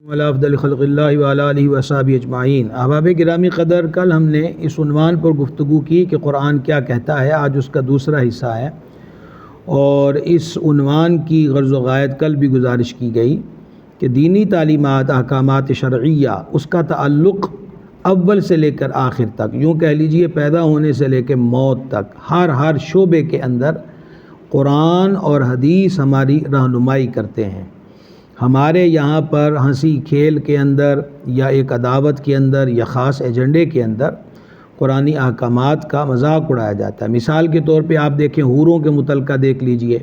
وعلی افضل خلق اللہ وعلی آلہ وصحبہ اجمعین۔ احباب گرامی قدر، کل ہم نے اس عنوان پر گفتگو کی کہ قرآن کیا کہتا ہے۔ آج اس کا دوسرا حصہ ہے، اور اس عنوان کی غرض و غایت کل بھی گزارش کی گئی کہ دینی تعلیمات، احکامات شرعیہ، اس کا تعلق اول سے لے کر آخر تک، یوں کہہ لیجئے پیدا ہونے سے لے کے موت تک، ہر شعبے کے اندر قرآن اور حدیث ہماری رہنمائی کرتے ہیں۔ ہمارے یہاں پر ہنسی کھیل کے اندر یا ایک عداوت کے اندر یا خاص ایجنڈے کے اندر قرآنی احکامات کا مذاق اڑایا جاتا ہے۔ مثال کے طور پہ آپ دیکھیں، حوروں کے متعلقہ دیکھ لیجئے،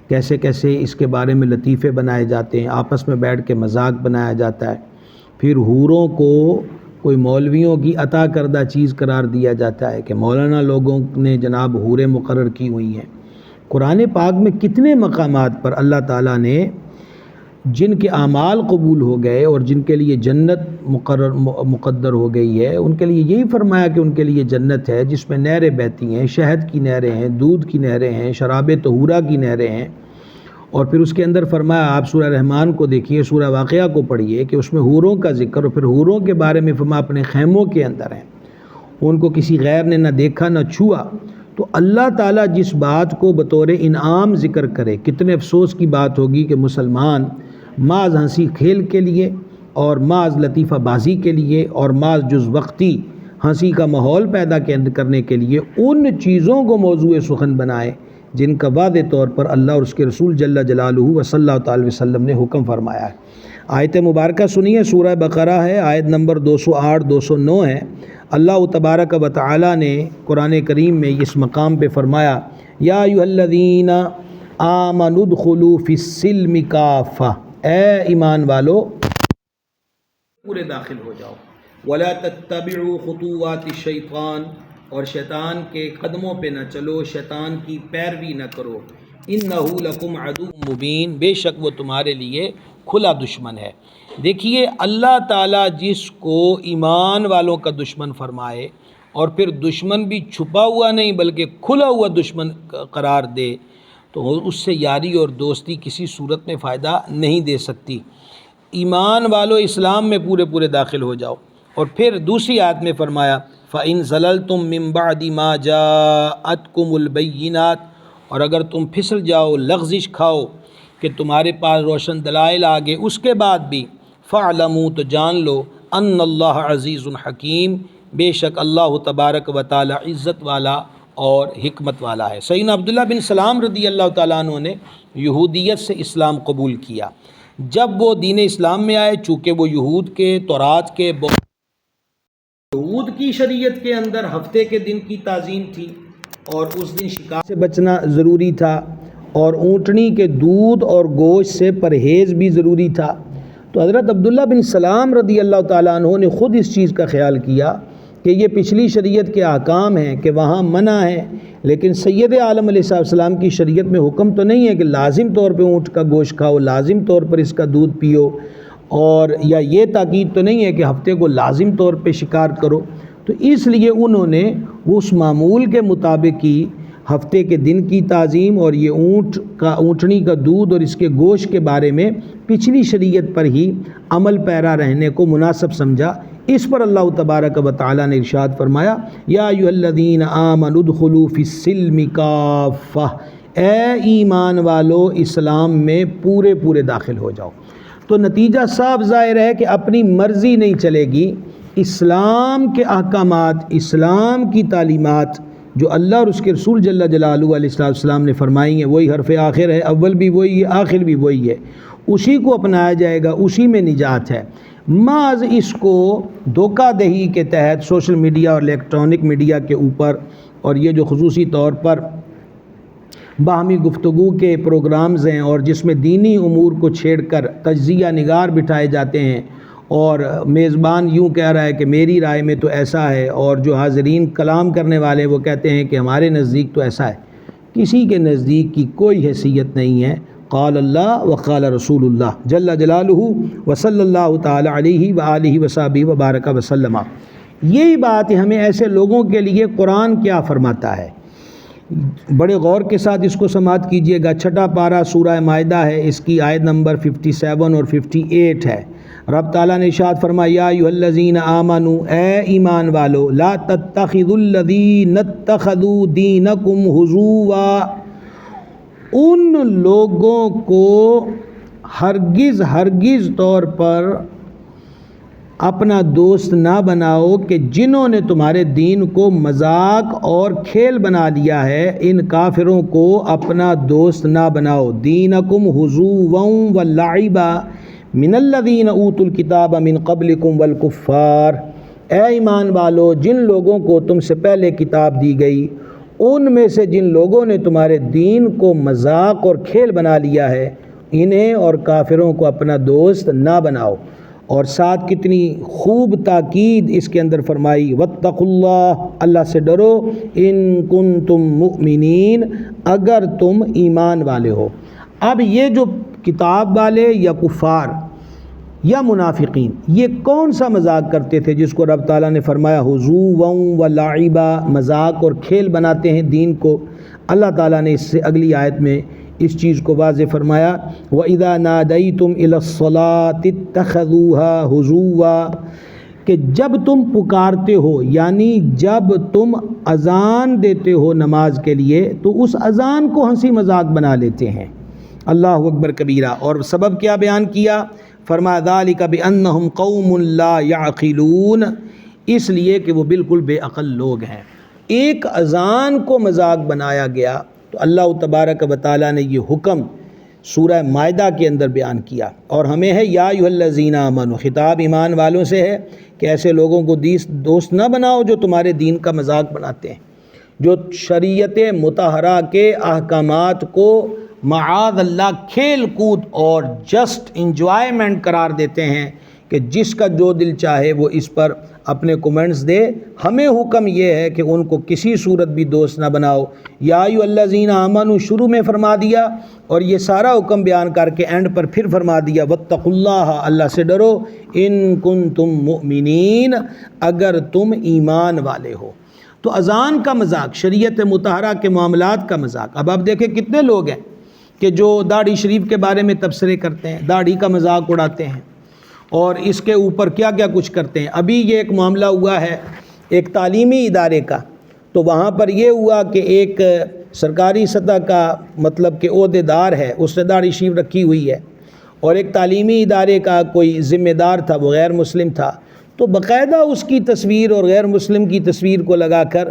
کیسے کیسے اس کے بارے میں لطیفے بنائے جاتے ہیں، آپس میں بیٹھ کے مذاق بنایا جاتا ہے۔ پھر حوروں کو کوئی مولویوں کی عطا کردہ چیز قرار دیا جاتا ہے کہ مولانا لوگوں نے جناب حوریں مقرر کی ہوئی ہیں۔ قرآن پاک میں کتنے مقامات پر اللہ تعالیٰ نے جن کے اعمال قبول ہو گئے اور جن کے لیے جنت مقدر ہو گئی ہے، ان کے لیے یہی فرمایا کہ ان کے لیے جنت ہے جس میں نہریں بہتی ہیں، شہد کی نہریں ہیں، دودھ کی نہریں ہیں، شراب طہورہ کی نہریں ہیں۔ اور پھر اس کے اندر فرمایا، آپ سورہ رحمان کو دیکھیے، سورہ واقعہ کو پڑھیے کہ اس میں حوروں کا ذکر، اور پھر حوروں کے بارے میں فرمایا اپنے خیموں کے اندر ہیں، ان کو کسی غیر نے نہ دیکھا نہ چھوا۔ تو اللہ تعالیٰ جس بات کو بطور انعام ذکر کرے، کتنے افسوس کی بات ہوگی کہ مسلمان محض ہنسی کھیل کے لیے اور محض لطیفہ بازی کے لیے اور محض جز وقتی ہنسی کا ماحول پیدا کرنے کے لیے ان چیزوں کو موضوع سخن بنائے جن کا واضح طور پر اللہ اور اس کے رسول جل جلالہ و صلی اللہ تعالی وسلم نے حکم فرمایا ہے۔ آیت مبارکہ سنیے، سورہ بقرہ ہے، آیت نمبر 208 209 ہے۔ اللہ تبارک و تعالی نے قرآن کریم میں اس مقام پہ فرمایا، یا ایھا الذین آمنوا ادخلوا فی السلم کافہ، اے ایمان والو پورے داخل ہو جاؤ، ولا تتبعوا خطوات الشیطان، اور شیطان کے قدموں پہ نہ چلو، شیطان کی پیروی نہ کرو، انہ لکم عدو مبین، بے شک وہ تمہارے لیے کھلا دشمن ہے۔ دیکھیے، اللہ تعالیٰ جس کو ایمان والوں کا دشمن فرمائے اور پھر دشمن بھی چھپا ہوا نہیں بلکہ کھلا ہوا دشمن قرار دے، تو اس سے یاری اور دوستی کسی صورت میں فائدہ نہیں دے سکتی۔ ایمان والو اسلام میں پورے داخل ہو جاؤ۔ اور پھر دوسری آیت میں فرمایا، فَإِن زَلَلْتُم مِّن بَعْدِ مَا جَاءَتْكُمُ الْبَيِّنَاتُ، اور اگر تم پھسل جاؤ، لغزش کھاؤ کہ تمہارے پاس روشن دلائل آگے، اس کے بعد بھی فَاعْلَمُوا، تو جان لو، أَنَّ اللَّهَ عَزِيزٌ حَكِيمٌ، بے شک اللہ تبارک و تعالی عزت والا اور حکمت والا ہے۔ سیدنا عبداللہ بن سلام رضی اللہ تعالیٰ عنہ نے یہودیت سے اسلام قبول کیا۔ جب وہ دین اسلام میں آئے، چونکہ وہ یہود کے تورات کے یہود کی شریعت کے اندر ہفتے کے دن کی تعظیم تھی، اور اس دن شکار سے بچنا ضروری تھا، اور اونٹنی کے دودھ اور گوشت سے پرہیز بھی ضروری تھا۔ تو حضرت عبداللہ بن سلام رضی اللہ تعالیٰ عنہ نے خود اس چیز کا خیال کیا کہ یہ پچھلی شریعت کے احکام ہیں کہ وہاں منع ہے، لیکن سید عالم علیہ السلام کی شریعت میں حکم تو نہیں ہے کہ لازم طور پہ اونٹ کا گوشت کھاؤ، لازم طور پر اس کا دودھ پیو، اور یا یہ تاکید تو نہیں ہے کہ ہفتے کو لازم طور پہ شکار کرو۔ تو اس لیے انہوں نے اس معمول کے مطابق ہی ہفتے کے دن کی تعظیم اور یہ اونٹنی کا دودھ اور اس کے گوشت کے بارے میں پچھلی شریعت پر ہی عمل پیرا رہنے کو مناسب سمجھا۔ اس پر اللہ تبارک و تعالی نے ارشاد فرمایا، یا ایھا الذین آمنوا ادخلوا فی السلم کافہ، اے ایمان والو اسلام میں پورے داخل ہو جاؤ۔ تو نتیجہ صاف ظاہر ہے کہ اپنی مرضی نہیں چلے گی۔ اسلام کے احکامات، اسلام کی تعلیمات جو اللہ اور اس کے رسول جل جلالہ علیہ السلام نے فرمائی ہیں، وہی حرف آخر ہے، اول بھی وہی ہے، آخر بھی وہی ہے، اسی کو اپنایا جائے گا، اسی میں نجات ہے۔ محض اس کو دھوکہ دہی کے تحت سوشل میڈیا اور الیکٹرانک میڈیا کے اوپر، اور یہ جو خصوصی طور پر باہمی گفتگو کے پروگرامز ہیں اور جس میں دینی امور کو چھیڑ کر تجزیہ نگار بٹھائے جاتے ہیں، اور میزبان یوں کہہ رہا ہے کہ میری رائے میں تو ایسا ہے، اور جو حاضرین کلام کرنے والے وہ کہتے ہیں کہ ہمارے نزدیک تو ایسا ہے۔ کسی کے نزدیک کی کوئی حیثیت نہیں ہے۔ قال اللہ وقال رسول اللہ جل جلالہ وصلی اللہ تعالی علیہ وآلہ وصحبہ وبارک وسلم۔ یہی بات ہمیں ایسے لوگوں کے لیے قرآن کیا فرماتا ہے، بڑے غور کے ساتھ اس کو سماعت کیجئے گا۔ چھٹا پارہ سورہ مائدہ ہے، اس کی آیت نمبر 57 اور 58 ہے۔ رب تعالیٰ نے ارشاد فرمایا یا ایھا الذین آمنوا، اے ایمان والو، لا تتخذوا الذین اتخذوا دینکم ہزوا، ان لوگوں کو ہرگز طور پر اپنا دوست نہ بناؤ کہ جنہوں نے تمہارے دین کو مذاق اور کھیل بنا لیا ہے، ان کافروں کو اپنا دوست نہ بناؤ۔ دینکم ہزوا ولعبا من الذین اوتوا الکتاب من قبلکم والکفار، اے ایمان والو، جن لوگوں کو تم سے پہلے کتاب دی گئی ان میں سے جن لوگوں نے تمہارے دین کو مذاق اور کھیل بنا لیا ہے، انہیں اور کافروں کو اپنا دوست نہ بناؤ۔ اور ساتھ کتنی خوب تاکید اس کے اندر فرمائی، واتقوا اللہ، اللہ سے ڈرو، ان کنتم مؤمنین، اگر تم ایمان والے ہو۔ اب یہ جو کتاب والے یا کفار یا منافقین، یہ کون سا مذاق کرتے تھے جس کو رب تعالیٰ نے فرمایا ہزوا ولعبا، مذاق اور کھیل بناتے ہیں دین کو؟ اللہ تعالیٰ نے اس سے اگلی آیت میں اس چیز کو واضح فرمایا، وَإِذَا نَادَيْتُمْ إِلَى الصَّلَاةِ اتَّخَذُوهَا هُزُوًا، کہ جب تم پکارتے ہو، یعنی جب تم اذان دیتے ہو نماز کے لیے، تو اس اذان کو ہنسی مذاق بنا لیتے ہیں۔ اللہ اکبر کبیرہ۔ اور سبب کیا بیان کیا؟ فرمایا ذَلِكَ بِأَنَّهُمْ قَوْمٌ لَا يَعْقِلُونَ، اس لیے کہ وہ بالکل بے عقل لوگ ہیں۔ ایک اذان کو مذاق بنایا گیا تو اللہ تبارک و تعالیٰ نے یہ حکم سورہ مائدہ کے اندر بیان کیا، اور ہمیں ہے یا ایھا الذین آمنوا، خطاب ایمان والوں سے ہے کہ ایسے لوگوں کو دوست نہ بناؤ جو تمہارے دین کا مذاق بناتے ہیں، جو شریعت مطہرہ کے احکامات کو معاذ اللہ کھیل کود اور جسٹ انجوائمنٹ قرار دیتے ہیں کہ جس کا جو دل چاہے وہ اس پر اپنے کومنٹس دے۔ ہمیں حکم یہ ہے کہ ان کو کسی صورت بھی دوست نہ بناؤ۔ یا ایھا الذین آمنوا شروع میں فرما دیا، اور یہ سارا حکم بیان کر کے اینڈ پر پھر فرما دیا واتقوا اللہ، اللہ سے ڈرو، ان کنتم مؤمنین، اگر تم ایمان والے ہو۔ تو اذان کا مذاق، شریعت مطہرہ کے معاملات کا مذاق۔ اب آپ دیکھیں کتنے لوگ ہیں کہ جو داڑھی شریف کے بارے میں تبصرے کرتے ہیں، داڑھی کا مذاق اڑاتے ہیں اور اس کے اوپر کیا کیا کچھ کرتے ہیں۔ ابھی یہ ایک معاملہ ہوا ہے ایک تعلیمی ادارے کا، تو وہاں پر یہ ہوا کہ ایک سرکاری سطح کا مطلب کہ عہدے دار ہے، اس نے داڑھی شریف رکھی ہوئی ہے، اور ایک تعلیمی ادارے کا کوئی ذمہ دار تھا، وہ غیر مسلم تھا، تو باقاعدہ اس کی تصویر اور غیر مسلم کی تصویر کو لگا کر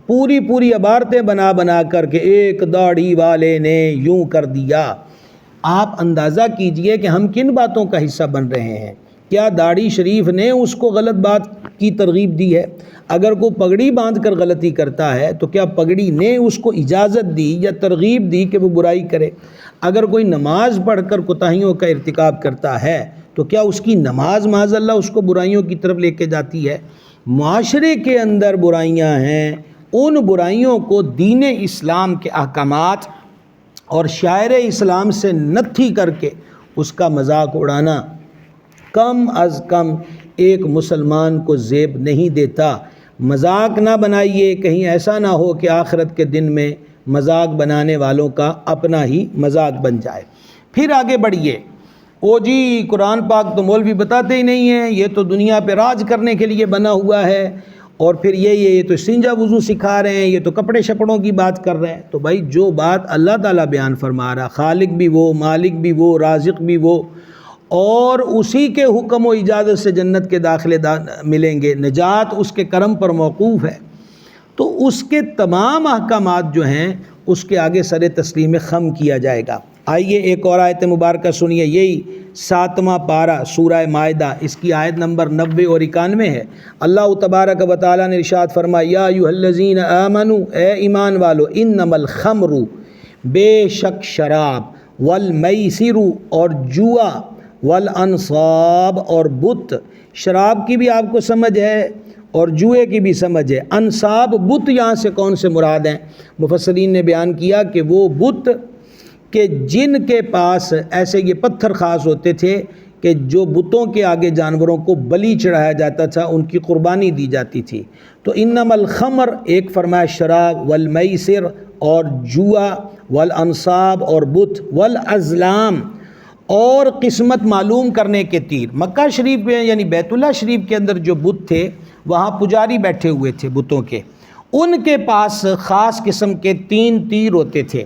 پوری عبارتیں بنا کر کے ایک داڑھی والے نے یوں کر دیا۔ آپ اندازہ کیجئے کہ ہم کن باتوں کا حصہ بن رہے ہیں۔ کیا داڑھی شریف نے اس کو غلط بات کی ترغیب دی ہے؟ اگر کوئی پگڑی باندھ کر غلطی کرتا ہے تو کیا پگڑی نے اس کو اجازت دی یا ترغیب دی کہ وہ برائی کرے؟ اگر کوئی نماز پڑھ کر کوتاہیوں کا ارتکاب کرتا ہے تو کیا اس کی نماز معاذ اللہ اس کو برائیوں کی طرف لے کے جاتی ہے؟ معاشرے کے اندر برائیاں ہیں، ان برائیوں کو دین اسلام کے احکامات اور شاعر اسلام سے نتھی کر کے اس کا مذاق اڑانا کم از کم ایک مسلمان کو زیب نہیں دیتا۔ مذاق نہ بنائیے، کہیں ایسا نہ ہو کہ آخرت کے دن میں مذاق بنانے والوں کا اپنا ہی مذاق بن جائے۔ پھر آگے بڑھیے، او جی قرآن پاک تو مولوی بتاتے ہی نہیں ہیں، یہ تو دنیا پہ راج کرنے کے لیے بنا ہوا ہے، اور پھر یہ تو استنجا وضو سکھا رہے ہیں، یہ تو کپڑے شپڑوں کی بات کر رہے ہیں۔ تو بھائی جو بات اللہ تعالیٰ بیان فرما رہا، خالق بھی وہ، مالک بھی وہ، رازق بھی وہ، اور اسی کے حکم و اجازت سے جنت کے داخلے ملیں گے، نجات اس کے کرم پر موقوف ہے، تو اس کے تمام احکامات جو ہیں اس کے آگے سر تسلیم خم کیا جائے گا۔ آئیے ایک اور آیت مبارکہ سنیے، یہی 7واں پارہ سورہ مائدہ، اس کی آیت نمبر 90 اور 91 ہے۔ اللہ تبارک و تعالیٰ نے ارشاد فرمایا یا ایھا الذین آمنوا، اے ایمان والو، انما الخمر، بے شک شراب، والمیسر، اور جوا، والانصاب، اور بت۔ شراب کی بھی آپ کو سمجھ ہے اور جوئے کی بھی سمجھ ہے۔ انصاب بت یہاں سے کون سے مراد ہیں؟ مفسرین نے بیان کیا کہ وہ بت کہ جن کے پاس ایسے یہ پتھر خاص ہوتے تھے کہ جو بتوں کے آگے جانوروں کو بلی چڑھایا جاتا تھا، ان کی قربانی دی جاتی تھی۔ تو انما الخمر ایک فرمایا شراب، والمیسر اور جوا، والانصاب اور بت، والازلام اور قسمت معلوم کرنے کے تیر۔ مکہ شریف میں یعنی بیت اللہ شریف کے اندر جو بت تھے وہاں پجاری بیٹھے ہوئے تھے بتوں کے، ان کے پاس خاص قسم کے 3 تیر ہوتے تھے،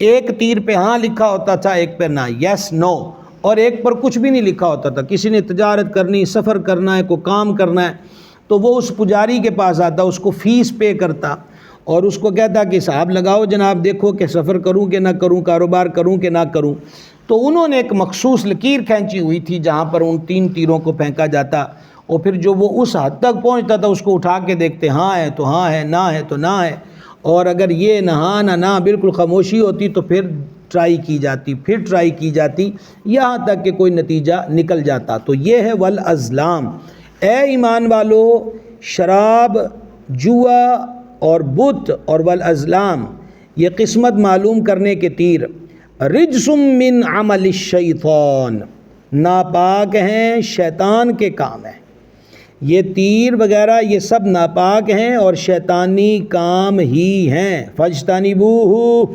ایک تیر پہ ہاں لکھا ہوتا تھا، ایک پہ نہ، یس نو، اور ایک پر کچھ بھی نہیں لکھا ہوتا تھا۔ کسی نے تجارت کرنی، سفر کرنا ہے، کوئی کام کرنا ہے تو وہ اس پجاری کے پاس آتا، اس کو فیس پے کرتا اور اس کو کہتا کہ حساب لگاؤ جناب، دیکھو کہ سفر کروں کہ نہ کروں، کاروبار کروں کہ نہ کروں۔ تو انہوں نے ایک مخصوص لکیر کھینچی ہوئی تھی جہاں پر ان 3 تیروں کو پھینکا جاتا، اور پھر جو وہ اس حد تک پہنچتا تھا اس کو اٹھا کے دیکھتے، ہاں ہے تو ہاں ہے، نہ ہے تو نہ ہے، اور اگر یہ نہ ہاں نہ نہ بالکل خاموشی ہوتی تو پھر ٹرائی کی جاتی یہاں تک کہ کوئی نتیجہ نکل جاتا۔ تو یہ ہے والازلام۔ اے ایمان والو، شراب، جوا اور بت اور والازلام، یہ قسمت معلوم کرنے کے تیر، رجس من عمل الشیطان، ناپاک ہیں، شیطان کے کام ہیں۔ یہ تیر وغیرہ یہ سب ناپاک ہیں اور شیطانی کام ہی ہیں۔ فاجتنبوہ،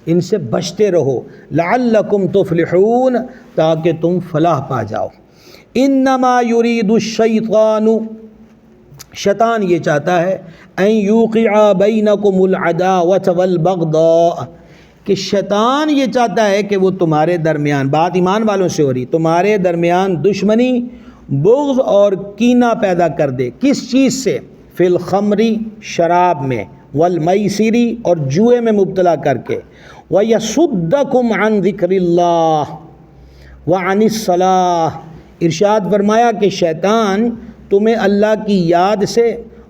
ان سے بچتے رہو، لعلکم تفلحون، تاکہ تم فلاح پا جاؤ۔ انما یرید الشیطان، شیطان یہ چاہتا ہے، ان یوقع بینکم العداوۃ والبغضاء، کہ شیطان یہ چاہتا ہے کہ وہ تمہارے درمیان، بات ایمان والوں سے ہو رہی، تمہارے درمیان دشمنی، بغض اور کینہ پیدا کر دے۔ کس چیز سے؟ فی الخمر، شراب میں، والمیسر، اور جوئے میں مبتلا کر کے، وَيَصُدَّكُمْ عَنْ ذِكْرِ اللَّهِ وَعَنِ الصَّلَاةِ، ارشاد فرمایا کہ شیطان تمہیں اللہ کی یاد سے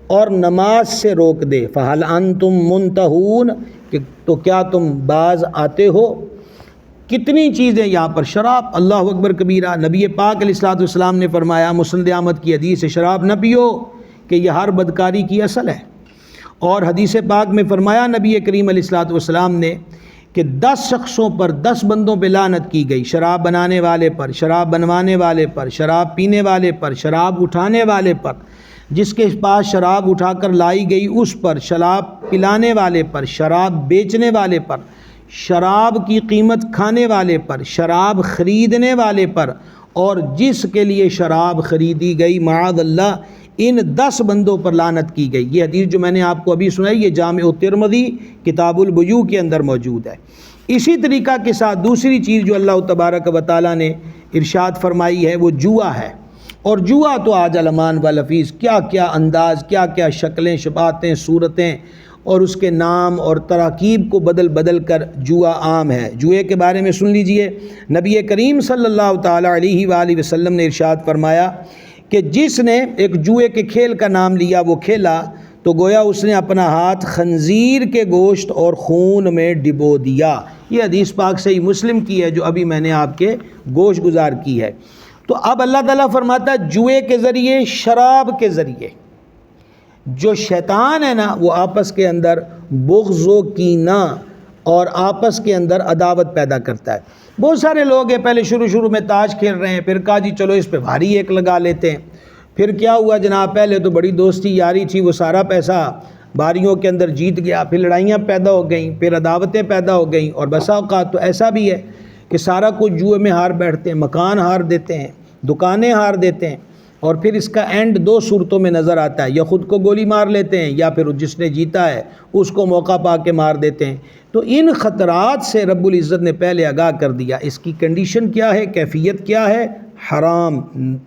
اور نماز سے روک دے۔ فَهَلْ أَنْتُمْ مُنْتَهُونَ، کہ تو کیا تم باز آتے ہو؟ کتنی چیزیں یہاں پر، شراب، اللہ اکبر کبیرہ، نبی پاک علیہ الصلوۃ والسلام نے فرمایا، مسند احمد کی حدیث ہے، شراب نہ پیو کہ یہ ہر بدکاری کی اصل ہے۔ اور حدیث پاک میں فرمایا نبی کریم علیہ الصلوۃ والسلام نے کہ 10 شخصوں پر، 10 بندوں پہ لعنت کی گئی، شراب بنانے والے پر، شراب بنوانے والے پر، شراب پینے والے پر، شراب اٹھانے والے پر، جس کے پاس شراب اٹھا کر لائی گئی اس پر، شراب پلانے والے پر، شراب بیچنے والے پر، شراب کی قیمت کھانے والے پر، شراب خریدنے والے پر، اور جس کے لیے شراب خریدی گئی، معاذ اللہ، ان 10 بندوں پر لعنت کی گئی۔ یہ حدیث جو میں نے آپ کو ابھی سنائی، یہ جامع ترمذی کتاب البیوع کے اندر موجود ہے۔ اسی طریقہ کے ساتھ دوسری چیز جو اللہ تبارک و تعالیٰ نے ارشاد فرمائی ہے وہ جوا ہے، اور جوا تو آج علمان و لفیظ، کیا کیا انداز، کیا کیا شکلیں، شباہتیں، صورتیں، اور اس کے نام اور تراکیب کو بدل بدل کر جوا عام ہے۔ جوئے کے بارے میں سن لیجئے، نبی کریم صلی اللہ تعالیٰ علیہ وآلہ وسلم نے ارشاد فرمایا کہ جس نے ایک جوئے کے کھیل کا نام لیا، وہ کھیلا، تو گویا اس نے اپنا ہاتھ خنزیر کے گوشت اور خون میں ڈبو دیا۔ یہ حدیث پاک صحیح مسلم کی ہے جو ابھی میں نے آپ کے گوش گزار کی ہے۔ تو اب اللہ تعالیٰ فرماتا ہے جوئے کے ذریعے، شراب کے ذریعے، جو شیطان ہے نا وہ آپس کے اندر بغض و کینہ اور آپس کے اندر عداوت پیدا کرتا ہے۔ بہت سارے لوگ ہیں پہلے شروع میں تاش کھیل رہے ہیں، پھر کہا جی چلو اس پہ بھاری ایک لگا لیتے ہیں، پھر کیا ہوا جناب، پہلے تو بڑی دوستی یاری تھی، وہ سارا پیسہ باریوں کے اندر جیت گیا، پھر لڑائیاں پیدا ہو گئیں، پھر عداوتیں پیدا ہو گئیں، اور بسا اوقات تو ایسا بھی ہے کہ سارا کچھ جوئے میں ہار بیٹھتے ہیں، مکان ہار دیتے ہیں، دکانیں ہار دیتے ہیں، اور پھر اس کا اینڈ 2 صورتوں میں نظر آتا ہے، یا خود کو گولی مار لیتے ہیں، یا پھر جس نے جیتا ہے اس کو موقع پا کے مار دیتے ہیں۔ تو ان خطرات سے رب العزت نے پہلے آگاہ کر دیا، اس کی کنڈیشن کیا ہے، کیفیت کیا ہے، حرام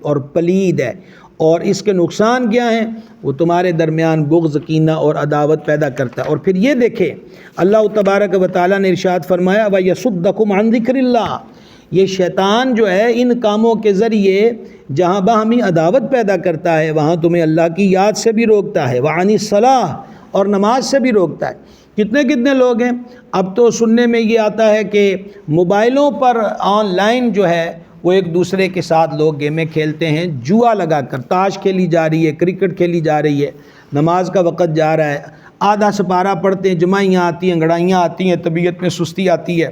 اور پلید ہے، اور اس کے نقصان کیا ہیں، وہ تمہارے درمیان بغض، کینہ اور عداوت پیدا کرتا ہے۔ اور پھر یہ دیکھیں اللہ تبارک و تعالیٰ نے ارشاد فرمایا وَيَصُدَّكُمْ عَنْ ذِكْرِ اللَّهِ، یہ شیطان جو ہے ان کاموں کے ذریعے جہاں باہمی عداوت پیدا کرتا ہے وہاں تمہیں اللہ کی یاد سے بھی روکتا ہے، وَعَنِ الصَّلَاةِ، اور نماز سے بھی روکتا ہے۔ کتنے لوگ ہیں، اب تو سننے میں یہ آتا ہے کہ موبائلوں پر آن لائن جو ہے وہ ایک دوسرے کے ساتھ لوگ گیمیں کھیلتے ہیں، جوا لگا کر، تاش کھیلی جا رہی ہے، کرکٹ کھیلی جا رہی ہے، نماز کا وقت جا رہا ہے، آدھا سپارہ پڑھتے ہیں، جمائیاں آتی ہیں، گڑائیاں آتی ہیں، طبیعت میں سستی آتی ہے،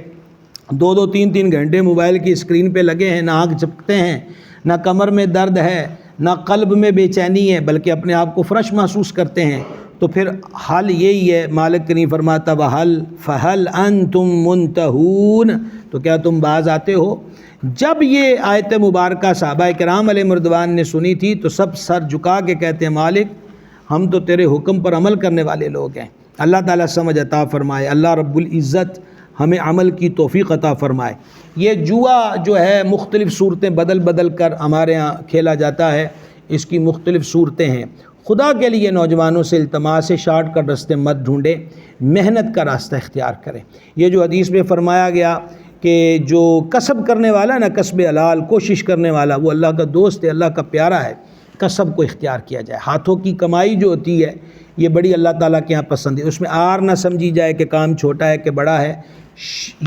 2 3 گھنٹے موبائل کی اسکرین پہ لگے ہیں، نہ آنکھ جھپکتے ہیں، نہ کمر میں درد ہے، نہ قلب میں بے چینی ہے، بلکہ اپنے آپ کو فریش محسوس کرتے ہیں۔ تو پھر حل یہی ہے، مالک کریم فرماتا فَهَلْ أَنْتُمْ مُنْتَهُونَ، تو کیا تم باز آتے ہو؟ جب یہ آیت مبارکہ صحابہ کرام علیہ مردوان نے سنی تھی تو سب سر جھکا کے کہتے ہیں مالک ہم تو تیرے حکم پر عمل کرنے والے لوگ ہیں، اللہ تعالیٰ سمجھ عطا فرمائے، اللہ رب العزت ہمیں عمل کی توفیق عطا فرمائے۔ یہ جوا جو ہے مختلف صورتیں بدل بدل کر ہمارے ہاں کھیلا جاتا ہے، اس کی مختلف صورتیں ہیں۔ خدا کے لیے نوجوانوں سے التماس ہے شارٹ کٹ راستے مت ڈھونڈیں، محنت کا راستہ اختیار کریں۔ یہ جو حدیث میں فرمایا گیا کہ جو کسب کرنے والا نا، کسب حلال، کوشش کرنے والا، وہ اللہ کا دوست ہے، اللہ کا پیارا ہے۔ کسب کو اختیار کیا جائے، ہاتھوں کی کمائی جو ہوتی ہے یہ بڑی اللہ تعالیٰ کے ہاں پسند ہے، اس میں آر نہ سمجھی جائے کہ کام چھوٹا ہے کہ بڑا ہے،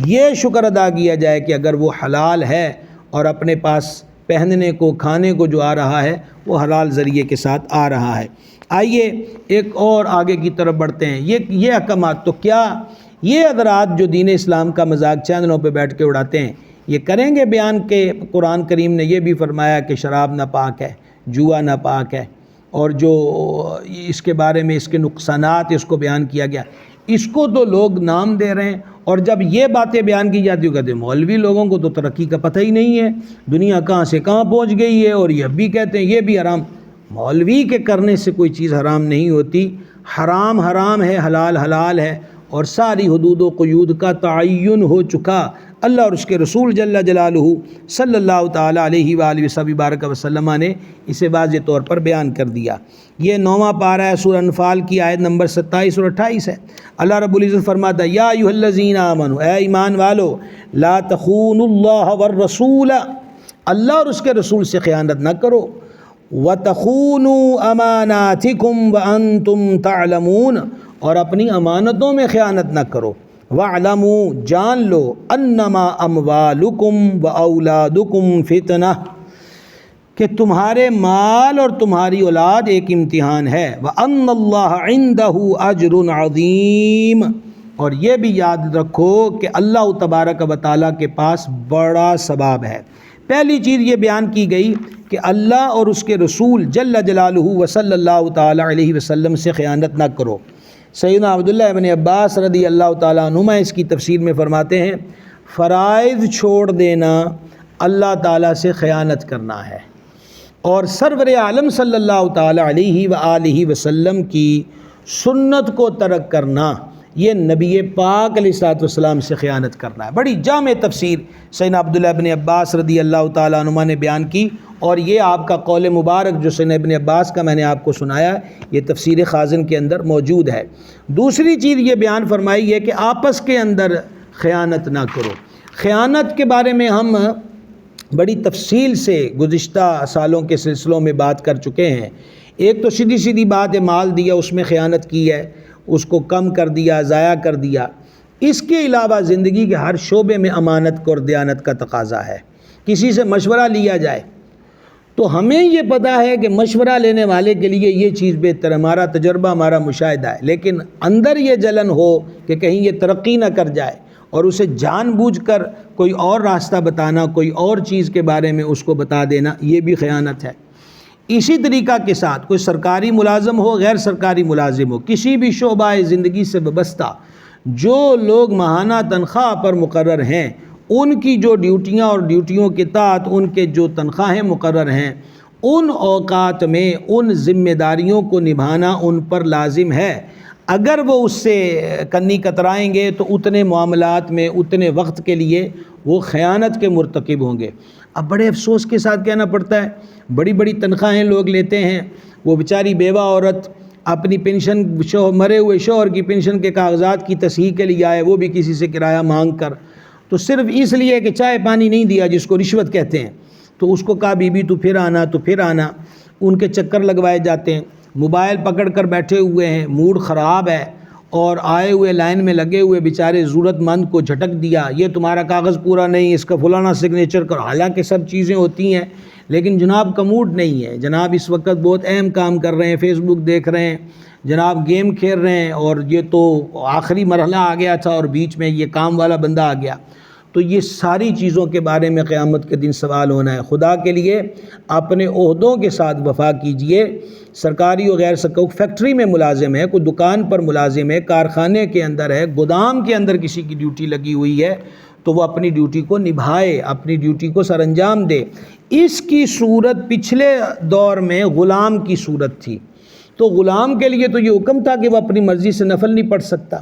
یہ شکر ادا کیا جائے کہ اگر وہ حلال ہے اور اپنے پاس پہننے کو کھانے کو جو آ رہا ہے وہ حلال ذریعے کے ساتھ آ رہا ہے۔ آئیے ایک اور آگے کی طرف بڑھتے ہیں۔ یہ احکامات تو کیا یہ حضرات جو دین اسلام کا مذاق چینلوں پہ بیٹھ کے اڑاتے ہیں یہ کریں گے بیان کہ قرآن کریم نے یہ بھی فرمایا کہ شراب ناپاک ہے، جوا ناپاک ہے، اور جو اس کے بارے میں اس کے نقصانات اس کو بیان کیا گیا، اس کو تو لوگ نام دے رہے ہیں، اور جب یہ باتیں بیان کی جاتی ہیں کہتے ہیں مولوی لوگوں کو تو ترقی کا پتہ ہی نہیں ہے، دنیا کہاں سے کہاں پہنچ گئی ہے، اور یہ اب بھی کہتے ہیں یہ بھی حرام۔ مولوی کے کرنے سے کوئی چیز حرام نہیں ہوتی، حرام حرام ہے، حلال حلال ہے، اور ساری حدود و قیود کا تعین ہو چکا۔ اللہ اور اس کے رسول جل جلالہ صلی اللہ تعالیٰ علیہ وآلہ بارک وسلم نے اسے واضح طور پر بیان کر دیا۔ یہ 9واں پارہ ہے، سورہ انفال کی آیت نمبر 27 اور 28 ہے۔ اللہ رب العزت فرماتا ہے یا ایھا الذین آمنوا، اے ایمان والو، لا تخونوا اللہ والرسول، اللہ اور اس کے رسول سے خیانت نہ کرو، وتخونوا اماناتکم وانتم تعلمون، اور اپنی امانتوں میں خیانت نہ کرو، وَاعْلَمُوا، جان لو، انما اموالکم واولادکم فتنہ، کہ تمہارے مال اور تمہاری اولاد ایک امتحان ہے، وَأَنَّ اللَّهَ عِندَهُ أَجْرٌ عَظِيمٌ، اور یہ بھی یاد رکھو کہ اللہ تبارک و تعالیٰ کے پاس بڑا ثواب ہے۔ پہلی چیز یہ بیان کی گئی کہ اللہ اور اس کے رسول جل جلالہ وصلی اللہ تعالیٰ علیہ وسلم سے خیانت نہ کرو۔ سیدنا عبداللہ ابن عباس رضی اللہ تعالیٰ عنہما اس کی تفسیر میں فرماتے ہیں فرائض چھوڑ دینا اللہ تعالیٰ سے خیانت کرنا ہے، اور سرور عالم صلی اللہ تعالیٰ علیہ وآلہ وسلم کی سنت کو ترک کرنا یہ نبی پاک علیہ السلام سے خیانت کرنا ہے۔ بڑی جامع تفسیر سیدنا عبداللہ ابن عباس رضی اللہ تعالیٰ عنہما نے بیان کی، اور یہ آپ کا قول مبارک جو سیدنا ابن عباس کا میں نے آپ کو سنایا یہ تفسیر خازن کے اندر موجود ہے۔ دوسری چیز یہ بیان فرمائی ہے کہ آپس کے اندر خیانت نہ کرو۔ خیانت کے بارے میں ہم بڑی تفصیل سے گزشتہ سالوں کے سلسلوں میں بات کر چکے ہیں۔ ایک تو سیدھی سیدھی بات ہے، مال دیا اس میں خیانت کی ہے، اس کو کم کر دیا، ضائع کر دیا۔ اس کے علاوہ زندگی کے ہر شعبے میں امانت کو اور دیانت کا تقاضا ہے۔ کسی سے مشورہ لیا جائے تو ہمیں یہ پتہ ہے کہ مشورہ لینے والے کے لیے یہ چیز بہتر ہے، ہمارا تجربہ، ہمارا مشاہدہ ہے، لیکن اندر یہ جلن ہو کہ کہیں یہ ترقی نہ کر جائے اور اسے جان بوجھ کر کوئی اور راستہ بتانا، کوئی اور چیز کے بارے میں اس کو بتا دینا، یہ بھی خیانت ہے۔ اسی طریقہ کے ساتھ کوئی سرکاری ملازم ہو، غیر سرکاری ملازم ہو، کسی بھی شعبہ زندگی سے وابستہ جو لوگ ماہانہ تنخواہ پر مقرر ہیں، ان کی جو ڈیوٹیاں اور ڈیوٹیوں کے تحت ان کے جو تنخواہیں مقرر ہیں، ان اوقات میں ان ذمہ داریوں کو نبھانا ان پر لازم ہے۔ اگر وہ اس سے کنی کترائیں گے تو اتنے معاملات میں اتنے وقت کے لیے وہ خیانت کے مرتکب ہوں گے۔ اب بڑے افسوس کے ساتھ کہنا پڑتا ہے، بڑی بڑی تنخواہیں لوگ لیتے ہیں، وہ بیچاری بیوہ عورت اپنی پینشن مرے ہوئے شوہر کی پینشن کے کاغذات کی تصحیح کے لیے آئے، وہ بھی کسی سے کرایہ مانگ کر، تو صرف اس لیے کہ چائے پانی نہیں دیا، جس کو رشوت کہتے ہیں، تو اس کو کہا بی بی تو پھر آنا، تو پھر آنا، ان کے چکر لگوائے جاتے ہیں، موبائل پکڑ کر بیٹھے ہوئے ہیں، موڈ خراب ہے، اور آئے ہوئے لائن میں لگے ہوئے بیچارے ضرورت مند کو جھٹک دیا، یہ تمہارا کاغذ پورا نہیں، اس کا فلانا سگنیچر کرو، حالانکہ سب چیزیں ہوتی ہیں، لیکن جناب کا موڈ نہیں ہے، جناب اس وقت بہت اہم کام کر رہے ہیں، فیس بک دیکھ رہے ہیں، جناب گیم کھیل رہے ہیں، اور یہ تو آخری مرحلہ آ گیا تھا اور بیچ میں یہ کام والا بندہ آ گیا۔ تو یہ ساری چیزوں کے بارے میں قیامت کے دن سوال ہونا ہے۔ خدا کے لیے اپنے عہدوں کے ساتھ وفا کیجئے۔ سرکاری و غیر سرکاری، فیکٹری میں ملازم ہے، کوئی دکان پر ملازم ہے، کارخانے کے اندر ہے، گودام کے اندر کسی کی ڈیوٹی لگی ہوئی ہے، تو وہ اپنی ڈیوٹی کو نبھائے، اپنی ڈیوٹی کو سر انجام دے۔ اس کی صورت پچھلے دور میں غلام کی صورت تھی، تو غلام کے لیے تو یہ حکم تھا کہ وہ اپنی مرضی سے نفل نہیں پڑھ سکتا،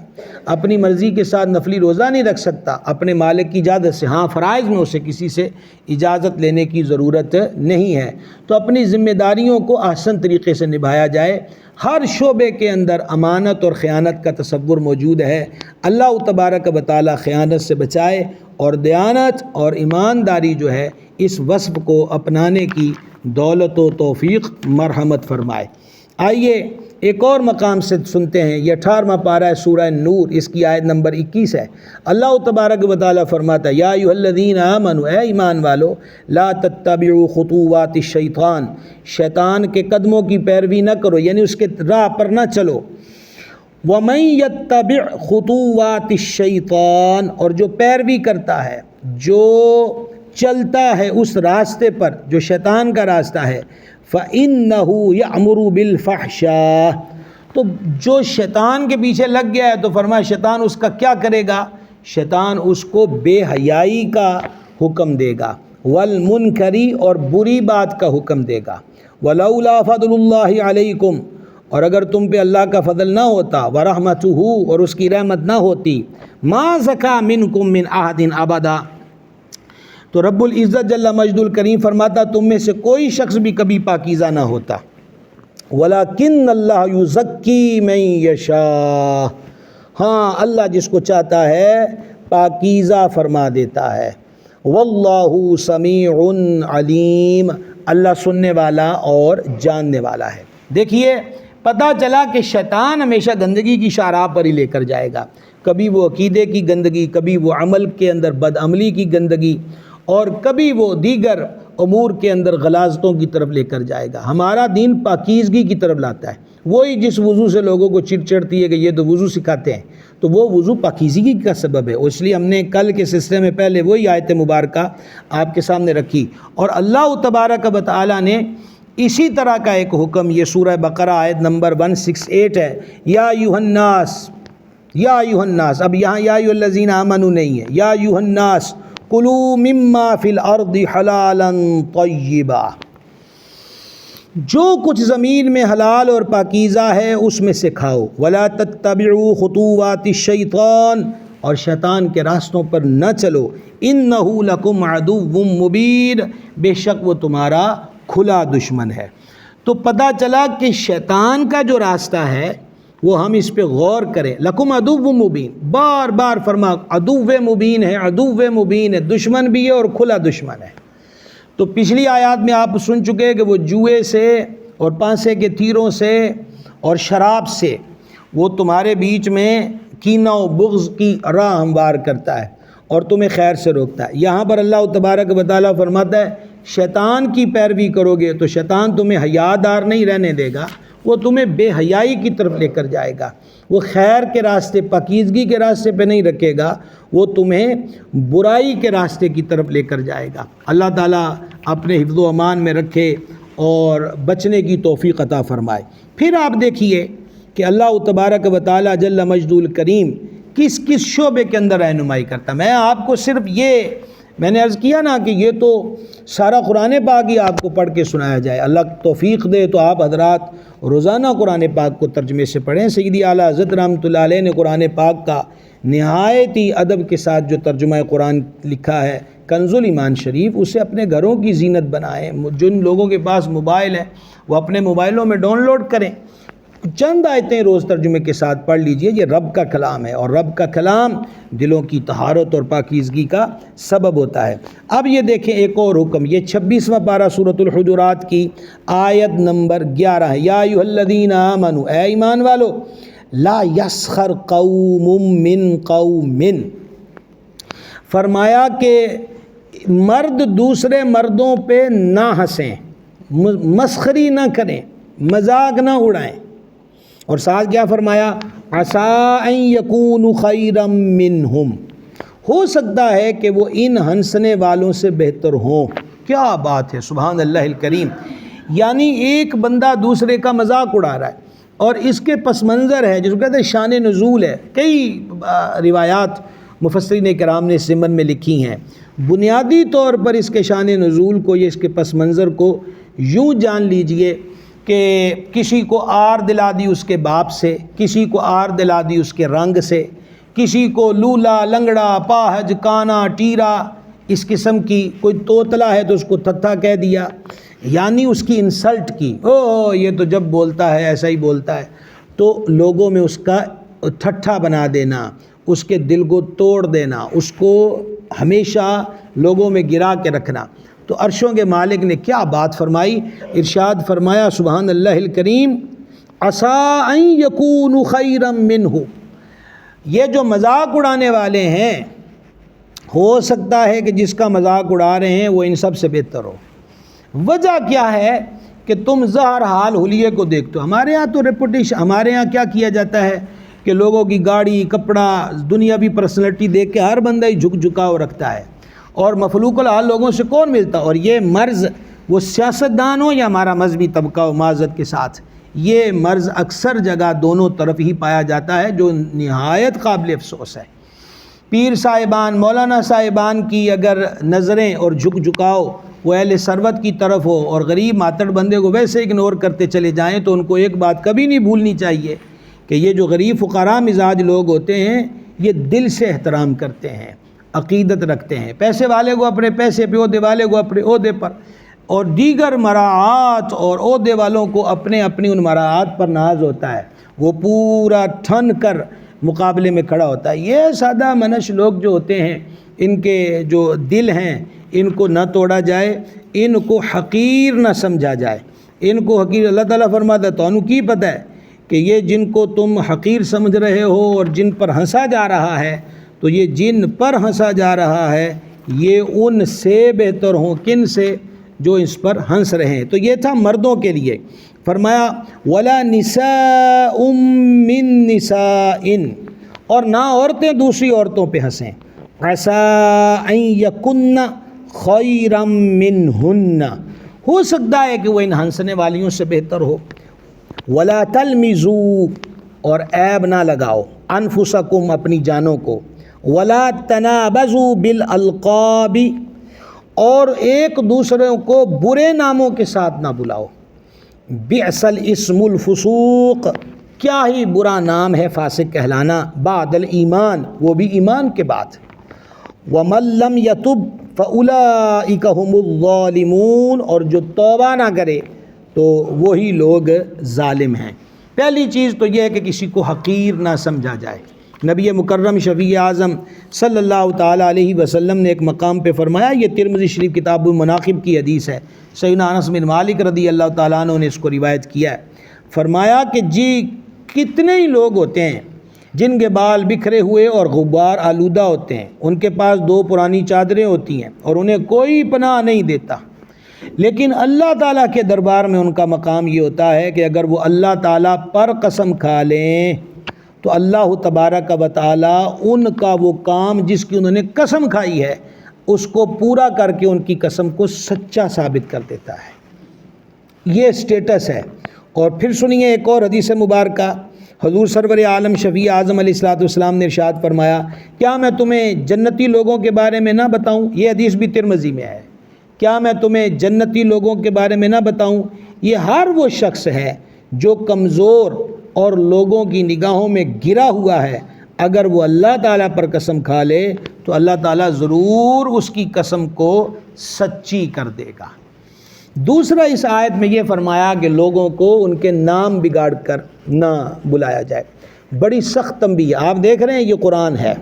اپنی مرضی کے ساتھ نفلی روزہ نہیں رکھ سکتا اپنے مالک کی اجازت سے۔ ہاں فرائض میں اسے کسی سے اجازت لینے کی ضرورت نہیں ہے۔ تو اپنی ذمہ داریوں کو احسن طریقے سے نبھایا جائے۔ ہر شعبے کے اندر امانت اور خیانت کا تصور موجود ہے۔ اللہ تبارک و تعالی خیانت سے بچائے، اور دیانت اور ایمانداری جو ہے اس وصف کو اپنانے کی دولت و توفیق مرحمت فرمائے۔ آئیے ایک اور مقام سے سنتے ہیں، یہ 18واں پارہ ہے سورہ نور، اس کی آیت نمبر 21 ہے۔ اللہ تبارک و تعالی فرماتا ہے، یا ایھا الذین آمنوا، اے ایمان والو، لا تتبعوا خطوات الشیطان، شیطان کے قدموں کی پیروی نہ کرو، یعنی اس کے راہ پر نہ چلو۔ وَمَن يَتَّبِعْ خُطُوَّاتِ الشَّيْطَانِ، اور جو پیروی کرتا ہے، جو چلتا ہے اس راستے پر جو شیطان کا راستہ ہے، فَإِنَّهُ يَأْمُرُ بِالْفَحْشَاءِ، تو جو شیطان کے پیچھے لگ گیا ہے تو فرمایا شیطان اس کا کیا کرے گا؟ شیطان اس کو بے حیائی کا حکم دے گا، وَالْمُنْكَرِ، اور بری بات کا حکم دے گا، وَلَوْلَا فَضْلُ اللَّهِ عَلَيْكُمْ، اور اگر تم پہ اللہ کا فضل نہ ہوتا، وَرَحْمَتُهُ، اور اس کی رحمت نہ ہوتی، مَا زَكَىٰ مِنْكُمْ مِنْ أَحَدٍ أَبَدًا، تو رب العزت جل مجد الکریم فرماتا تم میں سے کوئی شخص بھی کبھی پاکیزہ نہ ہوتا۔ وَلَكِنَّ اللَّهَ يُزَكِّي مَن يَشَاءُ، ہاں اللہ جس کو چاہتا ہے پاکیزہ فرما دیتا ہے۔ وَاللَّهُ سَمِيعٌ عَلِيمٌ، اللہ سننے والا اور جاننے والا ہے۔ دیکھیے پتہ چلا کہ شیطان ہمیشہ گندگی کی شاہراہ پر ہی لے کر جائے گا، کبھی وہ عقیدے کی گندگی، کبھی وہ عمل کے اندر بدعملی کی گندگی، اور کبھی وہ دیگر امور کے اندر غلاظتوں کی طرف لے کر جائے گا۔ ہمارا دین پاکیزگی کی طرف لاتا ہے، وہی جس وضو سے لوگوں کو چڑ چڑھتی ہے کہ یہ تو وضو سکھاتے ہیں، تو وہ وضو پاکیزگی کا سبب ہے، اس لیے ہم نے کل کے سلسلے میں پہلے وہی آیت مبارکہ آپ کے سامنے رکھی۔ اور اللہ تبارک و تعالی نے اسی طرح کا ایک حکم، یہ سورہ بقرہ آیت نمبر 168 ہے، یا ایھا الناس، یا ایھا الناس، اب یہاں یا ایھا الذین آمنوا نہیں ہے، یا ایھا الناس کلوا مما فی الارض حلالا طیبا، جو کچھ زمین میں حلال اور پاکیزہ ہے اس میں سے کھاؤ، ولا تتبعوا خطوات الشیطان، اور شیطان کے راستوں پر نہ چلو، انہ لکم عدو مبین، بے شک وہ تمہارا کھلا دشمن ہے۔ تو پتہ چلا کہ شیطان کا جو راستہ ہے وہ ہم اس پہ غور کریں۔ لکم عدو مبین، بار بار فرما عدو مبین ہے، عدو مبین ہے، دشمن بھی ہے اور کھلا دشمن ہے۔ تو پچھلی آیات میں آپ سن چکے کہ وہ جوئے سے اور پانسے کے تیروں سے اور شراب سے وہ تمہارے بیچ میں کینہ و بغض کی راہ ہموار کرتا ہے اور تمہیں خیر سے روکتا ہے۔ یہاں پر اللہ تبارک و تعالیٰ فرماتا ہے شیطان کی پیروی کرو گے تو شیطان تمہیں حیادار نہیں رہنے دے گا، وہ تمہیں بے حیائی کی طرف لے کر جائے گا، وہ خیر کے راستے، پاکیزگی کے راستے پہ نہیں رکھے گا، وہ تمہیں برائی کے راستے کی طرف لے کر جائے گا۔ اللہ تعالیٰ اپنے حفظ و امان میں رکھے اور بچنے کی توفیق عطا فرمائے۔ پھر آپ دیکھیے کہ اللہ تبارک و تعالیٰ جل مجد الکریم کس کس شعبے کے اندر رہنمائی کرتا۔ میں آپ کو صرف یہ میں نے عرض کیا نا کہ یہ تو سارا قرآن پاک ہی آپ کو پڑھ کے سنایا جائے، اللہ توفیق دے تو آپ حضرات روزانہ قرآن پاک کو ترجمے سے پڑھیں۔ سیدی اعلیٰ حضرت رحمۃ اللہ علیہ نے قرآن پاک کا نہایت ہی ادب کے ساتھ جو ترجمہ قرآن لکھا ہے کنز الایمان شریف، اسے اپنے گھروں کی زینت بنائیں۔ جن لوگوں کے پاس موبائل ہیں وہ اپنے موبائلوں میں ڈاؤن لوڈ کریں، چند آیتیں روز ترجمے کے ساتھ پڑھ لیجئے۔ یہ رب کا کلام ہے اور رب کا کلام دلوں کی طہارت اور پاکیزگی کا سبب ہوتا ہے۔ اب یہ دیکھیں ایک اور حکم، یہ 26واں پارہ سورۃ الحجرات کی آیت نمبر 11 ہے، یا ایھا الذین آمنوا، اے ایمان والو، لا یسخر قوم من قوم، فرمایا کہ مرد دوسرے مردوں پہ نہ ہنسیں، مسخری نہ کریں، مذاق نہ اڑائیں، اور ساتھ کیا فرمایا، عسیٰ ان یکونوا خیرا منہم، ہو سکتا ہے کہ وہ ان ہنسنے والوں سے بہتر ہوں۔ کیا بات ہے، سبحان اللہ الکریم، یعنی ایک بندہ دوسرے کا مذاق اڑا رہا ہے اور اس کے پس منظر ہے جس کو کہتے ہیں شان نزول ہے، کئی روایات مفسرین کرام نے اس ضمن میں لکھی ہیں۔ بنیادی طور پر اس کے شان نزول کو، یہ اس کے پس منظر کو یوں جان لیجئے کہ کسی کو آر دلا دی اس کے باپ سے، کسی کو آر دلا دی اس کے رنگ سے، کسی کو لولا، لنگڑا، پاہج، کانا، ٹیرا، اس قسم کی، کوئی توتلا ہے تو اس کو تھتھا کہہ دیا، یعنی اس کی انسلٹ کی، او یہ تو جب بولتا ہے ایسا ہی بولتا ہے، تو لوگوں میں اس کا ٹھٹھا بنا دینا، اس کے دل کو توڑ دینا، اس کو ہمیشہ لوگوں میں گرا کے رکھنا۔ تو عرشوں کے مالک نے کیا بات فرمائی، ارشاد فرمایا سبحان اللہ الکریم، عسیٰ ان یکون خیرا منہ، یہ جو مذاق اڑانے والے ہیں ہو سکتا ہے کہ جس کا مذاق اڑا رہے ہیں وہ ان سب سے بہتر ہو۔ وجہ کیا ہے کہ تم ظاہر حال حلیے کو دیکھتے ہو۔ ہمارے ہاں تو ریپوٹیشن، ہمارے ہاں کیا کیا جاتا ہے کہ لوگوں کی گاڑی، کپڑا، دنیاوی پرسنالٹی دیکھ کے ہر بندہ ہی جھک جھکاؤ رکھتا ہے، اور مخلوق الحال لوگوں سے کون ملتا، اور یہ مرض وہ سیاستدان ہو یا ہمارا مذہبی طبقہ ہو، معذرت کے ساتھ یہ مرض اکثر جگہ دونوں طرف ہی پایا جاتا ہے، جو نہایت قابل افسوس ہے۔ پیر صاحبان، مولانا صاحبان کی اگر نظریں اور جھک جھکاؤ وہ اہل ثروت کی طرف ہو اور غریب ماتڑ بندے کو ویسے اگنور کرتے چلے جائیں، تو ان کو ایک بات کبھی نہیں بھولنی چاہیے کہ یہ جو غریب فقراء مزاج لوگ ہوتے ہیں یہ دل سے احترام کرتے ہیں، عقیدت رکھتے ہیں، پیسے والے کو اپنے پیسے پہ، عہدے والے کو اپنے عہدے پر، اور دیگر مراعات اور عہدے والوں کو اپنی ان مراعات پر ناز ہوتا ہے، وہ پورا ٹھن کر مقابلے میں کھڑا ہوتا ہے۔ یہ سادہ منش لوگ جو ہوتے ہیں، ان کے جو دل ہیں ان کو نہ توڑا جائے، ان کو حقیر نہ سمجھا جائے، ان کو حقیر، اللہ تعالیٰ فرماتا ہے تو انہوں کی پتہ ہے کہ یہ جن کو تم حقیر سمجھ رہے ہو اور جن پر ہنسا جا رہا ہے، تو یہ جن پر ہنسا جا رہا ہے یہ ان سے بہتر ہوں، کن سے؟ جو اس پر ہنس رہے ہیں۔ تو یہ تھا مردوں کے لیے، فرمایا وَلَا نِسَاءٌ مِّن نِسَاءٍ، اور نہ عورتیں دوسری عورتوں پہ ہنسیں، عَسَىٰ أَن يَكُنَّ خَيْرًا مِّنْهُنَّ، ہو سکتا ہے کہ وہ ان ہنسنے والیوں سے بہتر ہو۔ وَلَا تَلْمِزُوا، اور عیب نہ لگاؤ، أَنفُسَكُمْ، اپنی جانوں کو، وَلَا تَنَابَزُوا بِالْأَلْقَابِ، اور ایک دوسرے کو برے ناموں کے ساتھ نہ بلاؤ۔ بئس الاسم الفسوق، کیا ہی برا نام ہے فاسق کہلانا، بعد الایمان، وہ بھی ایمان کے بعد۔ وَمَن لَّمْ يَتُبْ فَأُولَٰئِكَ هُمُ الظَّالِمُونَ، اور جو توبہ نہ کرے تو وہی لوگ ظالم ہیں۔ پہلی چیز تو یہ ہے کہ کسی کو حقیر نہ سمجھا جائے۔ نبی مکرم شفیع اعظم صلی اللہ تعالیٰ علیہ وسلم نے ایک مقام پہ فرمایا، یہ ترمذی شریف کتاب المناقب کی حدیث ہے، سیدنا انس بن مالک رضی اللہ تعالیٰ عنہ نے اس کو روایت کیا ہے، فرمایا کہ جی کتنے ہی لوگ ہوتے ہیں جن کے بال بکھرے ہوئے اور غبار آلودہ ہوتے ہیں، ان کے پاس 2 پرانی چادریں ہوتی ہیں اور انہیں کوئی پناہ نہیں دیتا، لیکن اللہ تعالیٰ کے دربار میں ان کا مقام یہ ہوتا ہے کہ اگر وہ اللہ تعالیٰ پر قسم کھا لیں تو اللہ تبارک و تعالیٰ ان کا وہ کام جس کی انہوں نے قسم کھائی ہے اس کو پورا کر کے ان کی قسم کو سچا ثابت کر دیتا ہے۔ یہ سٹیٹس ہے۔ اور پھر سنیے ایک اور حدیث مبارکہ، حضور سرور عالم شفیع اعظم علیہ الصلوۃ والسلام نے ارشاد فرمایا، کیا میں تمہیں جنتی لوگوں کے بارے میں نہ بتاؤں؟ یہ حدیث بھی ترمذی میں ہے، کیا میں تمہیں جنتی لوگوں کے بارے میں نہ بتاؤں؟ یہ ہر وہ شخص ہے جو کمزور اور لوگوں کی نگاہوں میں گرا ہوا ہے، اگر وہ اللہ تعالیٰ پر قسم کھا لے تو اللہ تعالیٰ ضرور اس کی قسم کو سچی کر دے گا۔ دوسرا اس آیت میں یہ فرمایا کہ لوگوں کو ان کے نام بگاڑ کر نہ بلایا جائے، بڑی سخت تنبیہ۔ آپ دیکھ رہے ہیں یہ قرآن ہے،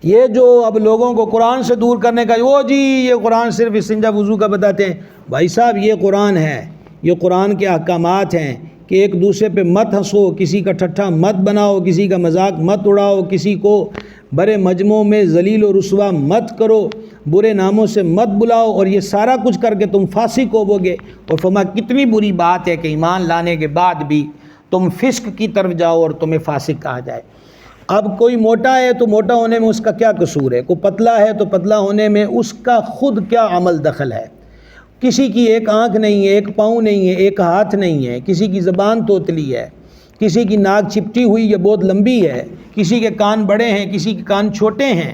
یہ جو اب لوگوں کو قرآن سے دور کرنے کا، وہ جی یہ قرآن صرف استنجا وضو کا بتاتے ہیں، بھائی صاحب یہ قرآن ہے، یہ قرآن کے احکامات ہیں کہ ایک دوسرے پہ مت ہنسو، کسی کا ٹھٹھا مت بناؤ، کسی کا مذاق مت اڑاؤ، کسی کو بڑے مجموع میں ذلیل و رسوا مت کرو، برے ناموں سے مت بلاؤ، اور یہ سارا کچھ کر کے تم فاسق ہوو گے۔ اور فرمایا کتنی بری بات ہے کہ ایمان لانے کے بعد بھی تم فسق کی طرف جاؤ اور تمہیں فاسق کہا جائے۔ اب کوئی موٹا ہے تو موٹا ہونے میں اس کا کیا قصور ہے، کوئی پتلا ہے تو پتلا ہونے میں اس کا خود کیا عمل دخل ہے؟ کسی کی ایک آنکھ نہیں ہے، ایک پاؤں نہیں ہے، ایک ہاتھ نہیں ہے، کسی کی زبان توتلی ہے، کسی کی ناک چپٹی ہوئی یا بہت لمبی ہے، کسی کے کان بڑے ہیں، کسی کے کان چھوٹے ہیں،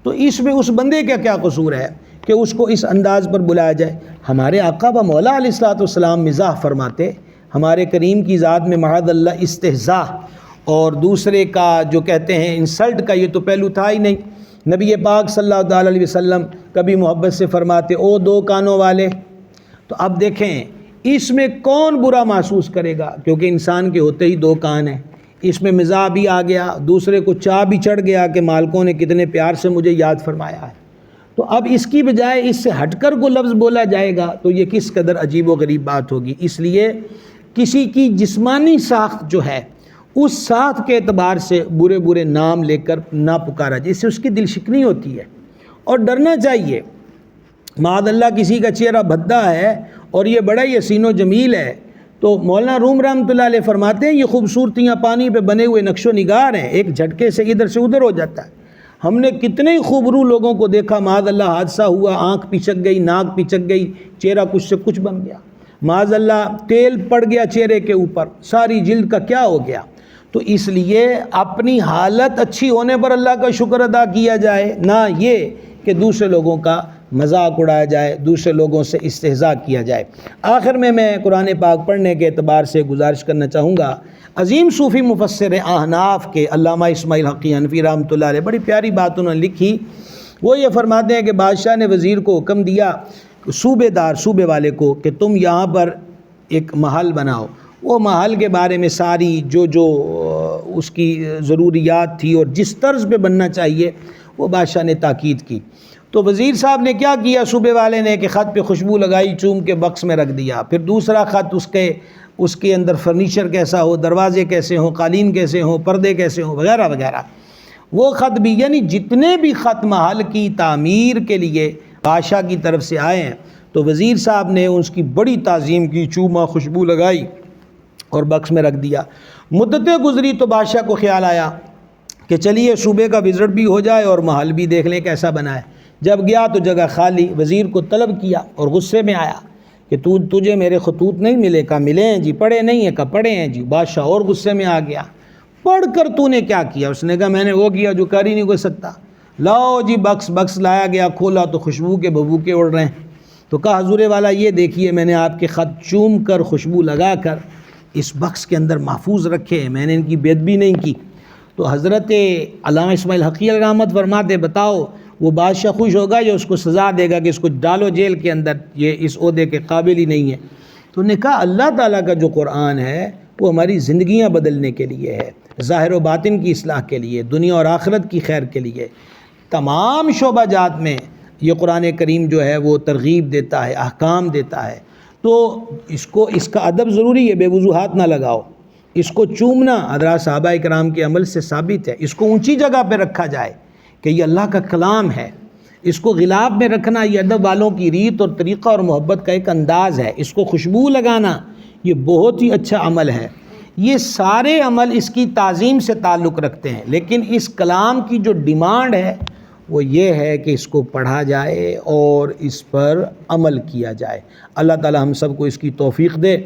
تو اس میں اس بندے کا کیا قصور ہے کہ اس کو اس انداز پر بلایا جائے؟ ہمارے آقا و مولا علیہ الصلوۃ والسلام مزاح فرماتے، ہمارے کریم کی ذات میں معاذ اللہ استہزاء اور دوسرے کا جو کہتے ہیں انسلٹ کا یہ تو پہلو تھا ہی نہیں۔ نبی پاک صلی اللہ تعالیٰ علیہ وسلم کبھی محبت سے فرماتے او دو کانوں والے۔ تو اب دیکھیں اس میں کون برا محسوس کرے گا، کیونکہ انسان کے ہوتے ہی دو کان ہیں، اس میں مزاح بھی آ گیا، دوسرے کو چاہ بھی چڑھ گیا کہ مالکوں نے کتنے پیار سے مجھے یاد فرمایا ہے۔ تو اب اس کی بجائے اس سے ہٹ کر کو لفظ بولا جائے گا تو یہ کس قدر عجیب و غریب بات ہوگی۔ اس لیے کسی کی جسمانی ساخت جو ہے اس ساخت کے اعتبار سے برے برے نام لے کر نہ پکارا جائے، اس سے اس کی دل شکنی ہوتی ہے اور ڈرنا چاہیے۔ معاذ اللہ کسی کا چہرہ بھدا ہے اور یہ بڑا ہی حسین و جمیل ہے تو مولانا روم رحمۃ اللہ علیہ فرماتے ہیں یہ خوبصورتیاں پانی پہ بنے ہوئے نقش و نگار ہیں، ایک جھٹکے سے ادھر سے ادھر ہو جاتا ہے۔ ہم نے کتنے خوبرو لوگوں کو دیکھا، معاذ اللہ حادثہ ہوا، آنکھ پچک گئی، ناک پچک گئی، چہرہ کچھ سے کچھ بن گیا، معاذ اللہ تیل پڑ گیا چہرے کے اوپر، ساری جلد کا کیا ہو گیا۔ تو اس لیے اپنی حالت اچھی ہونے پر اللہ کا شکر ادا کیا جائے، نہ یہ کہ دوسرے لوگوں کا مذاق اڑایا جائے، دوسرے لوگوں سے استہزاء کیا جائے۔ آخر میں قرآن پاک پڑھنے کے اعتبار سے گزارش کرنا چاہوں گا، عظیم صوفی مفسر احناف کے علامہ اسماعیل حقی حنفی رحمۃ اللہ علیہ بڑی پیاری بات انہوں نے لکھی۔ وہ یہ فرماتے ہیں کہ بادشاہ نے وزیر کو حکم دیا، صوبے والے کو، کہ تم یہاں پر ایک محل بناؤ۔ وہ محل کے بارے میں ساری جو اس کی ضروریات تھی اور جس طرز پہ بننا چاہیے وہ بادشاہ نے تاکید کی۔ تو وزیر صاحب نے کیا کیا، صوبے والے نے کہ خط پہ خوشبو لگائی، چوم کے بکس میں رکھ دیا، پھر دوسرا خط اس کے اندر فرنیچر کیسا ہو، دروازے کیسے ہوں، قالین کیسے ہوں، پردے کیسے ہوں، وغیرہ وغیرہ۔ وہ خط بھی، یعنی جتنے بھی خط محل کی تعمیر کے لیے بادشاہ کی طرف سے آئے ہیں تو وزیر صاحب نے اس کی بڑی تعظیم کی، چوما، خوشبو لگائی اور بکس میں رکھ دیا۔ مدتیں گزری تو بادشاہ کو خیال آیا کہ چلیے صوبے کا وزٹ بھی ہو جائے اور محل بھی دیکھ لیں کیسا بنا ہے۔ جب گیا تو جگہ خالی، وزیر کو طلب کیا اور غصے میں آیا کہ تجھے میرے خطوط نہیں ملے؟ کہا ملے ہیں جی۔ پڑھے نہیں ہیں؟ کہا پڑھے ہیں جی۔ بادشاہ اور غصے میں آ گیا، پڑھ کر تو نے کیا کیا؟ اس نے کہا میں نے وہ کیا جو کر ہی نہیں کوئی سکتا۔ لاؤ جی بکس لایا گیا، کھولا تو خوشبو کے بھبوکے اڑ رہے ہیں۔ تو کہا حضور والا یہ دیکھیے میں نے آپ کے خط چوم کر خوشبو لگا کر اس بکس کے اندر محفوظ رکھے ہیں، میں نے ان کی بے ادبی نہیں کی۔ تو حضرت علامہ اسماعیل حقی علیہ رحمت فرماتے بتاؤ وہ بادشاہ خوش ہوگا یا اس کو سزا دے گا کہ اس کو ڈالو جیل کے اندر، یہ اس عہدے کے قابل ہی نہیں ہے؟ تو نے کہا اللہ تعالیٰ کا جو قرآن ہے وہ ہماری زندگیاں بدلنے کے لیے ہے، ظاہر و باطن کی اصلاح کے لیے، دنیا اور آخرت کی خیر کے لیے، تمام شعبہ جات میں یہ قرآن کریم جو ہے وہ ترغیب دیتا ہے، احکام دیتا ہے۔ تو اس کا ادب ضروری ہے، بے وضوحات نہ لگاؤ۔ اس کو چومنا حضرات صحابہ کرام کے عمل سے ثابت ہے، اس کو اونچی جگہ پہ رکھا جائے کہ یہ اللہ کا کلام ہے، اس کو غلاف میں رکھنا یہ ادب والوں کی ریت اور طریقہ اور محبت کا ایک انداز ہے، اس کو خوشبو لگانا یہ بہت ہی اچھا عمل ہے۔ یہ سارے عمل اس کی تعظیم سے تعلق رکھتے ہیں، لیکن اس کلام کی جو ڈیمانڈ ہے وہ یہ ہے کہ اس کو پڑھا جائے اور اس پر عمل کیا جائے۔ اللہ تعالی ہم سب کو اس کی توفیق دے۔